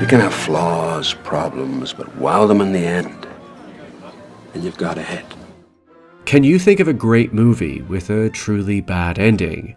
You can have flaws, problems, but wow them in the end, and you've got a hit. Can you think of a great movie with a truly bad ending?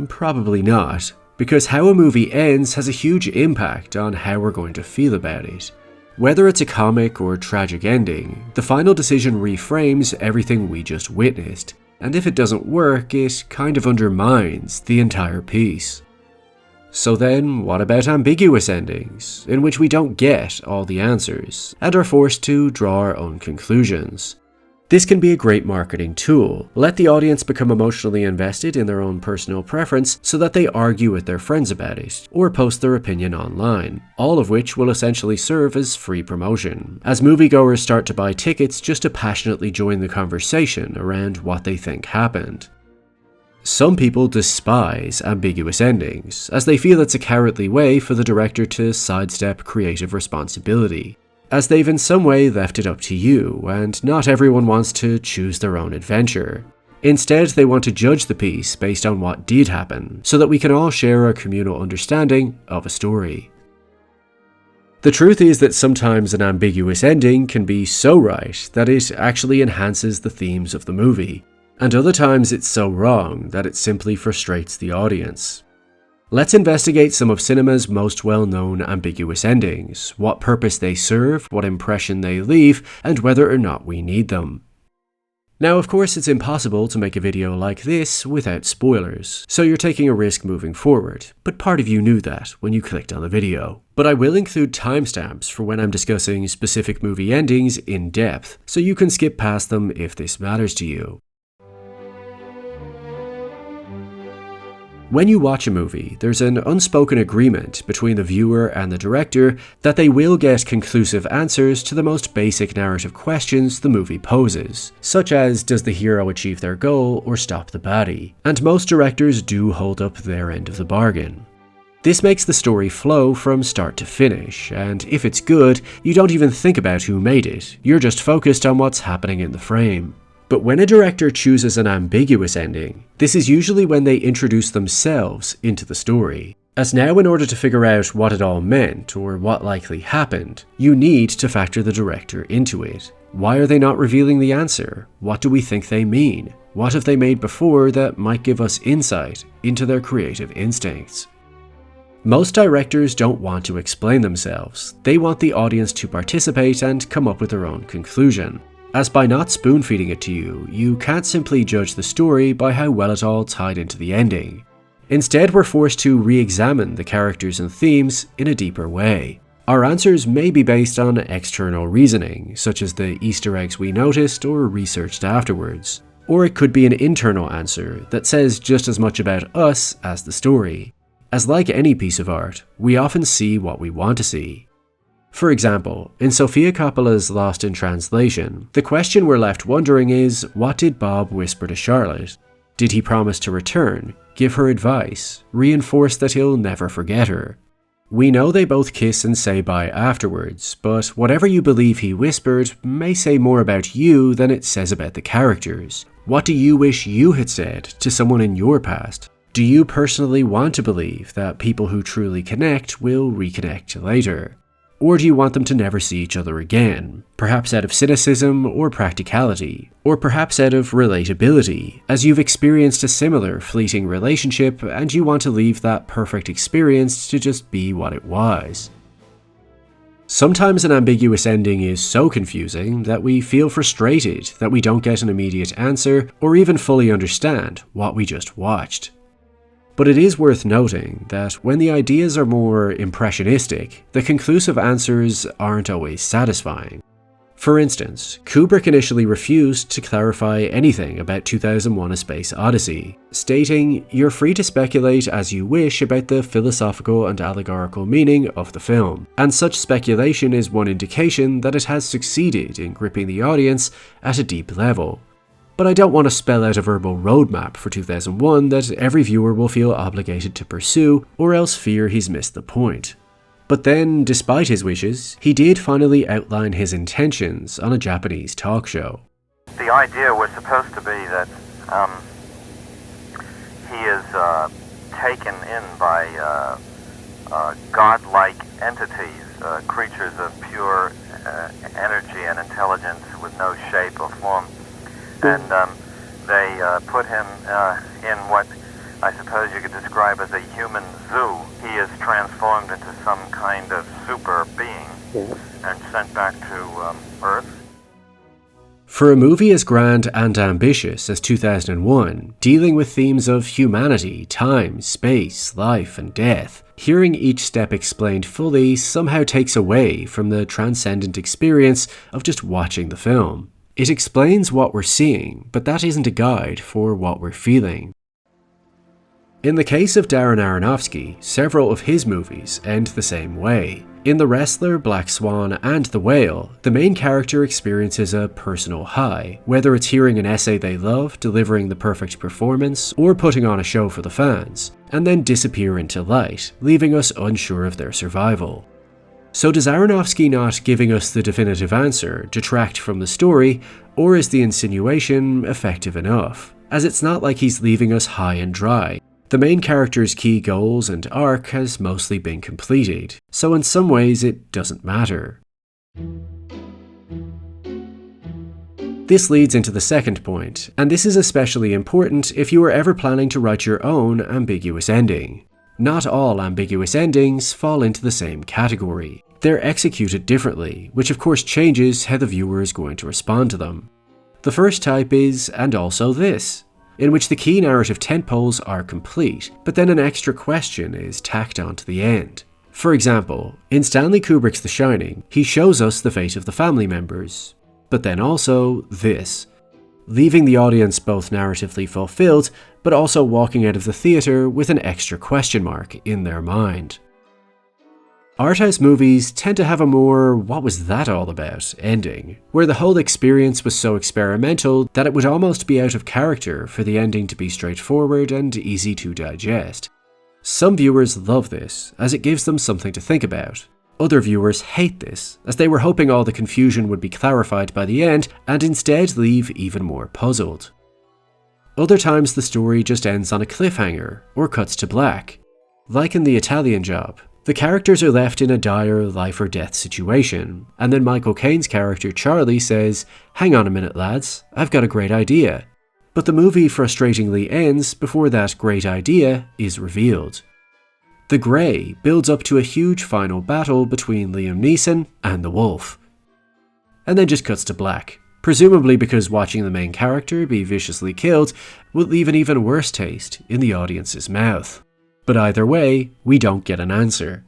Probably not, because how a movie ends has a huge impact on how we're going to feel about it. Whether it's a comic or tragic ending, the final decision reframes everything we just witnessed, and if it doesn't work, it kind of undermines the entire piece. So then, what about ambiguous endings, in which we don't get all the answers, and are forced to draw our own conclusions? This can be a great marketing tool. Let the audience become emotionally invested in their own personal preference so that they argue with their friends about it, or post their opinion online, all of which will essentially serve as free promotion, as moviegoers start to buy tickets just to passionately join the conversation around what they think happened. Some people despise ambiguous endings, as they feel it's a cowardly way for the director to sidestep creative responsibility, as they've in some way left it up to you, and not everyone wants to choose their own adventure. Instead, they want to judge the piece based on what did happen, so that we can all share a communal understanding of a story. The truth is that sometimes an ambiguous ending can be so right that it actually enhances the themes of the movie, and other times it's so wrong that it simply frustrates the audience. Let's investigate some of cinema's most well-known ambiguous endings, what purpose they serve, what impression they leave, and whether or not we need them. Now, of course, it's impossible to make a video like this without spoilers, so you're taking a risk moving forward, but part of you knew that when you clicked on the video. But I will include timestamps for when I'm discussing specific movie endings in depth, so you can skip past them if this matters to you. When you watch a movie, there's an unspoken agreement between the viewer and the director that they will get conclusive answers to the most basic narrative questions the movie poses, such as does the hero achieve their goal or stop the baddie, and most directors do hold up their end of the bargain. This makes the story flow from start to finish, and if it's good, you don't even think about who made it, you're just focused on what's happening in the frame. But when a director chooses an ambiguous ending, this is usually when they introduce themselves into the story. As now, in order to figure out what it all meant or what likely happened, you need to factor the director into it. Why are they not revealing the answer? What do we think they mean? What have they made before that might give us insight into their creative instincts? Most directors don't want to explain themselves. They want the audience to participate and come up with their own conclusion. As by not spoon-feeding it to you, you can't simply judge the story by how well it all tied into the ending. Instead, we're forced to re-examine the characters and themes in a deeper way. Our answers may be based on external reasoning, such as the Easter eggs we noticed or researched afterwards. Or it could be an internal answer that says just as much about us as the story. As like any piece of art, we often see what we want to see. For example, in Sofia Coppola's Lost in Translation, the question we're left wondering is, what did Bob whisper to Charlotte? Did he promise to return, give her advice, reinforce that he'll never forget her? We know they both kiss and say bye afterwards, but whatever you believe he whispered may say more about you than it says about the characters. What do you wish you had said to someone in your past? Do you personally want to believe that people who truly connect will reconnect later? Or do you want them to never see each other again, perhaps out of cynicism or practicality, or perhaps out of relatability, as you've experienced a similar fleeting relationship and you want to leave that perfect experience to just be what it was? Sometimes an ambiguous ending is so confusing that we feel frustrated that we don't get an immediate answer or even fully understand what we just watched. But it is worth noting that when the ideas are more impressionistic, the conclusive answers aren't always satisfying. For instance, Kubrick initially refused to clarify anything about 2001: A Space Odyssey, stating, "You're free to speculate as you wish about the philosophical and allegorical meaning of the film, and such speculation is one indication that it has succeeded in gripping the audience at a deep level. But I don't want to spell out a verbal roadmap for 2001 that every viewer will feel obligated to pursue, or else fear he's missed the point." But then, despite his wishes, he did finally outline his intentions on a Japanese talk show. The idea was supposed to be that he is taken in by godlike entities creatures of pure energy and intelligence with no shape or form. And they put him in what I suppose you could describe as a human zoo. He is transformed into some kind of super being and sent back to Earth. For a movie as grand and ambitious as 2001, dealing with themes of humanity, time, space, life, and death, hearing each step explained fully somehow takes away from the transcendent experience of just watching the film. It explains what we're seeing, but that isn't a guide for what we're feeling. In the case of Darren Aronofsky, several of his movies end the same way. In The Wrestler, Black Swan, and The Whale, the main character experiences a personal high, whether it's hearing an essay they love, delivering the perfect performance, or putting on a show for the fans, and then disappear into light, leaving us unsure of their survival. So does Aronofsky not giving us the definitive answer detract from the story, or is the insinuation effective enough? As it's not like he's leaving us high and dry. The main character's key goals and arc has mostly been completed, so in some ways it doesn't matter. This leads into the second point, and this is especially important if you are ever planning to write your own ambiguous ending. Not all ambiguous endings fall into the same category. They're executed differently, which of course changes how the viewer is going to respond to them. The first type is, and also this, in which the key narrative tentpoles are complete, but then an extra question is tacked on to the end. For example, in Stanley Kubrick's The Shining, he shows us the fate of the family members, but then also this, leaving the audience both narratively fulfilled, but also walking out of the theatre with an extra question mark in their mind. Arthouse movies tend to have a more "what was that all about" ending, where the whole experience was so experimental that it would almost be out of character for the ending to be straightforward and easy to digest. Some viewers love this, as it gives them something to think about. Other viewers hate this, as they were hoping all the confusion would be clarified by the end and instead leave even more puzzled. Other times the story just ends on a cliffhanger, or cuts to black. Like in The Italian Job, the characters are left in a dire life or death situation, and then Michael Caine's character Charlie says, "Hang on a minute lads, I've got a great idea." But the movie frustratingly ends before that great idea is revealed. The Grey builds up to a huge final battle between Liam Neeson and the wolf, and then just cuts to black, presumably because watching the main character be viciously killed will leave an even worse taste in the audience's mouth. But either way, we don't get an answer.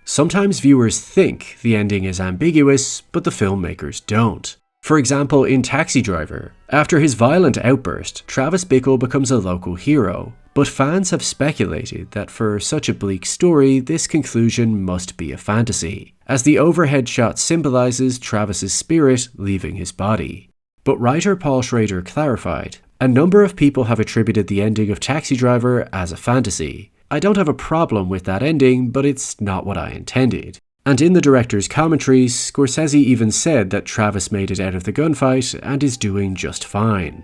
Sometimes viewers think the ending is ambiguous, but the filmmakers don't. For example, in Taxi Driver, after his violent outburst, Travis Bickle becomes a local hero, but fans have speculated that for such a bleak story, this conclusion must be a fantasy, as the overhead shot symbolizes Travis's spirit leaving his body. But writer Paul Schrader clarified, "A number of people have attributed the ending of Taxi Driver as a fantasy. I don't have a problem with that ending, but it's not what I intended." And in the director's commentaries, Scorsese even said that Travis made it out of the gunfight and is doing just fine.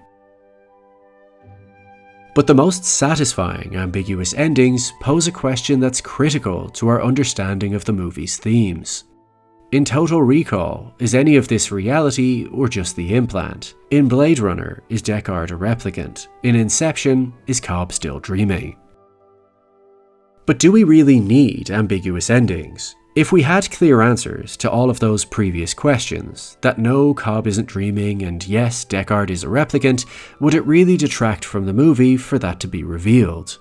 But the most satisfying ambiguous endings pose a question that's critical to our understanding of the movie's themes. In Total Recall, is any of this reality or just the implant? In Blade Runner, is Deckard a replicant? In Inception, is Cobb still dreaming? But do we really need ambiguous endings? If we had clear answers to all of those previous questions, that no, Cobb isn't dreaming and yes, Deckard is a replicant, would it really detract from the movie for that to be revealed?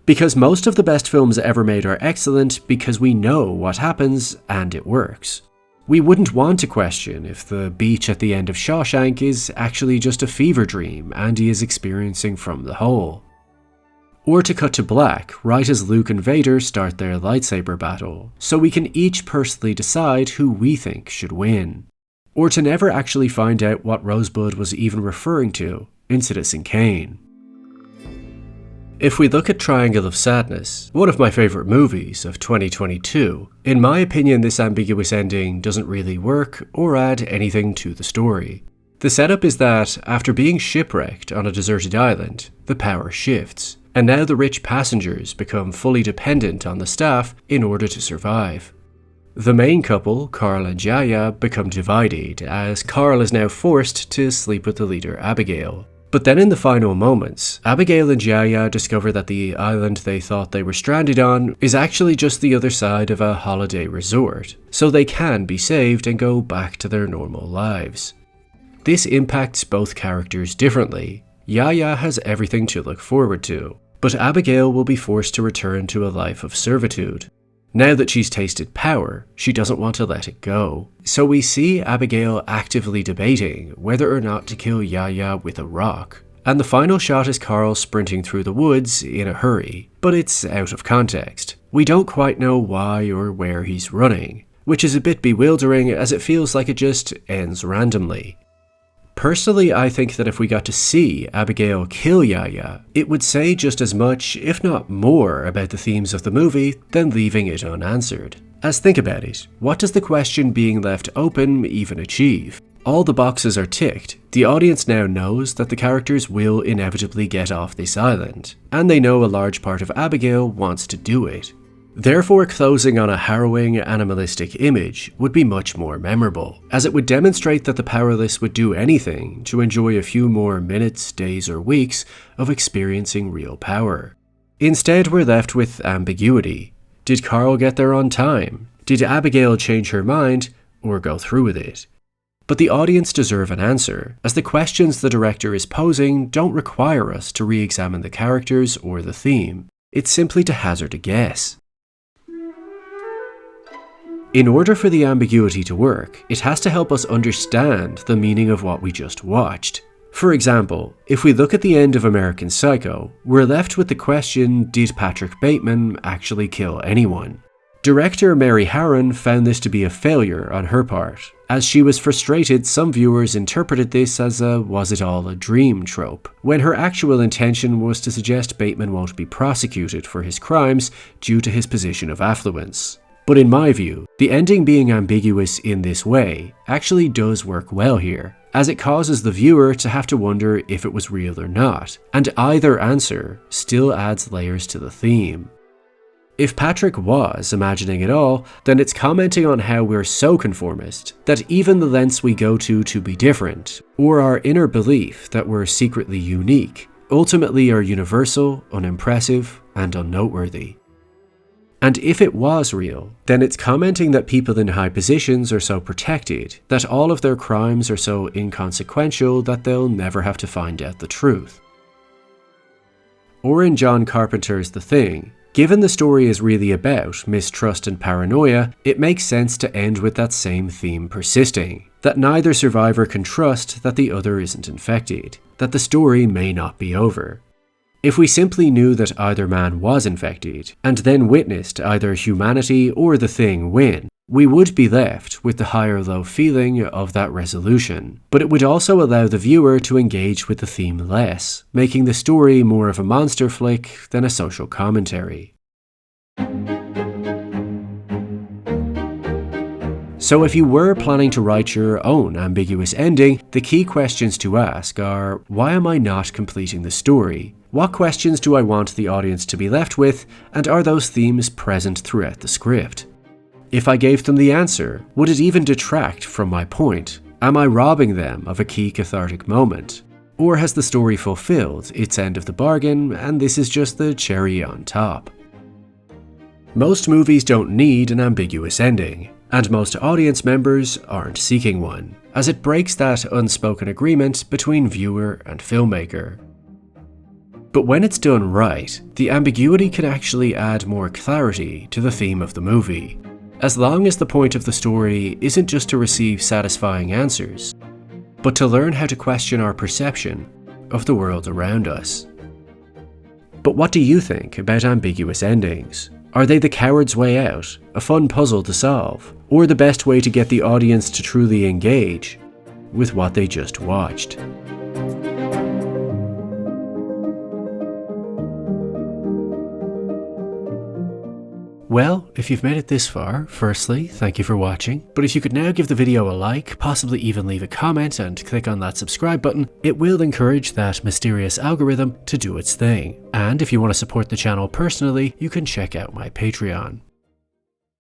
Because most of the best films ever made are excellent because we know what happens and it works. We wouldn't want to question if the beach at the end of Shawshank is actually just a fever dream Andy is experiencing from the hole. Or to cut to black right as Luke and Vader start their lightsaber battle, so we can each personally decide who we think should win. Or to never actually find out what Rosebud was even referring to in Citizen Kane. If we look at Triangle of Sadness, one of my favourite movies of 2022, in my opinion this ambiguous ending doesn't really work or add anything to the story. The setup is that, after being shipwrecked on a deserted island, the power shifts, and now the rich passengers become fully dependent on the staff in order to survive. The main couple, Carl and Yaya, become divided, as Carl is now forced to sleep with the leader Abigail. But then in the final moments, Abigail and Yaya discover that the island they thought they were stranded on is actually just the other side of a holiday resort, so they can be saved and go back to their normal lives. This impacts both characters differently. Yaya has everything to look forward to, but Abigail will be forced to return to a life of servitude. Now that she's tasted power, she doesn't want to let it go. So we see Abigail actively debating whether or not to kill Yaya with a rock. And the final shot is Carl sprinting through the woods in a hurry, but it's out of context. We don't quite know why or where he's running, which is a bit bewildering as it feels like it just ends randomly. Personally, I think that if we got to see Abigail kill Yaya, it would say just as much, if not more, about the themes of the movie than leaving it unanswered. As think about it, what does the question being left open even achieve? All the boxes are ticked. The audience now knows that the characters will inevitably get off this island, and they know a large part of Abigail wants to do it. Therefore, closing on a harrowing, animalistic image would be much more memorable, as it would demonstrate that the powerless would do anything to enjoy a few more minutes, days, or weeks of experiencing real power. Instead, we're left with ambiguity. Did Carl get there on time? Did Abigail change her mind, or go through with it? But the audience deserve an answer, as the questions the director is posing don't require us to re-examine the characters or the theme. It's simply to hazard a guess. In order for the ambiguity to work, it has to help us understand the meaning of what we just watched. For example, if we look at the end of American Psycho, we're left with the question, did Patrick Bateman actually kill anyone? Director Mary Harron found this to be a failure on her part. As she was frustrated, some viewers interpreted this as a was it all a dream trope, when her actual intention was to suggest Bateman won't be prosecuted for his crimes due to his position of affluence. But in my view, the ending being ambiguous in this way actually does work well here, as it causes the viewer to have to wonder if it was real or not, and either answer still adds layers to the theme. If Patrick was imagining it all, then it's commenting on how we're so conformist that even the lengths we go to be different, or our inner belief that we're secretly unique, ultimately are universal, unimpressive, and unnoteworthy. And if it was real, then it's commenting that people in high positions are so protected, that all of their crimes are so inconsequential that they'll never have to find out the truth. Or in John Carpenter's The Thing, given the story is really about mistrust and paranoia, it makes sense to end with that same theme persisting, that neither survivor can trust that the other isn't infected, that the story may not be over. If we simply knew that either man was infected, and then witnessed either humanity or the thing win, we would be left with the high or low feeling of that resolution. But it would also allow the viewer to engage with the theme less, making the story more of a monster flick than a social commentary. So if you were planning to write your own ambiguous ending, the key questions to ask are, why am I not completing the story? What questions do I want the audience to be left with, and are those themes present throughout the script? If I gave them the answer, would it even detract from my point? Am I robbing them of a key cathartic moment? Or has the story fulfilled its end of the bargain, and this is just the cherry on top? Most movies don't need an ambiguous ending, and most audience members aren't seeking one, as it breaks that unspoken agreement between viewer and filmmaker. But when it's done right, the ambiguity can actually add more clarity to the theme of the movie, as long as the point of the story isn't just to receive satisfying answers, but to learn how to question our perception of the world around us. But what do you think about ambiguous endings? Are they the coward's way out, a fun puzzle to solve, or the best way to get the audience to truly engage with what they just watched? Well, if you've made it this far, firstly, thank you for watching, but if you could now give the video a like, possibly even leave a comment and click on that subscribe button, it will encourage that mysterious algorithm to do its thing. And if you want to support the channel personally, you can check out my Patreon.